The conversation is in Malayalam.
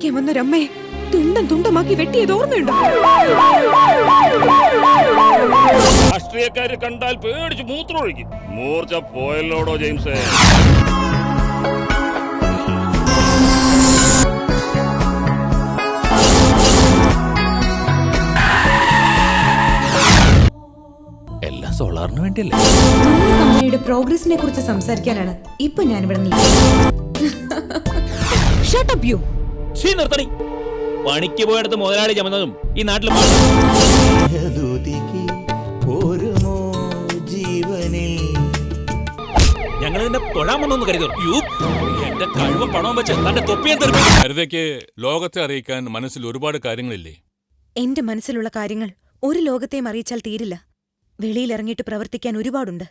സഹായിക്കാൻ വന്നൊരമ്മയെ തുണ്ടം തുണ്ടമാക്കി വെട്ടിയത് ഓർമ്മയുണ്ടോ? രാഷ്ട്രീയക്കാര് കണ്ടാൽ പേടിച്ച് മൂത്രമൊഴിക്കും. മൂർച്ച പോയല്ലോടോ ജെയിംസേ. എല്ലാം സോളാറിന് വേണ്ടിയല്ലേ? നമ്മുടെ കമ്പനിയുടെ പ്രോഗ്രസിനെ കുറിച്ച് സംസാരിക്കാനാണ് ഇപ്പൊ ഞാൻ ഇവിടെ നിർത്തണി. പണിക്ക് പോയെടുത്ത് മുതലാളി ചമന്നതും ഈ നാട്ടിൽ ഞങ്ങൾ നിന്നെ തൊഴാൻ വന്നൊന്ന് കരുതോ. എന്റെ കഴിവ് പണവും വെച്ച് തന്റെ തൊപ്പിയെ തെറിപ്പിക്കും. ഹരിതയ്ക്ക് ലോകത്തെ അറിയിക്കാൻ മനസ്സിൽ ഒരുപാട് കാര്യങ്ങളില്ലേ? എന്റെ മനസ്സിലുള്ള കാര്യങ്ങൾ ഒരു ലോകത്തെയും അറിയിച്ചാൽ തീരില്ല. വെളിയിലിറങ്ങിയിട്ട് പ്രവർത്തിക്കാൻ ഒരുപാടുണ്ട്.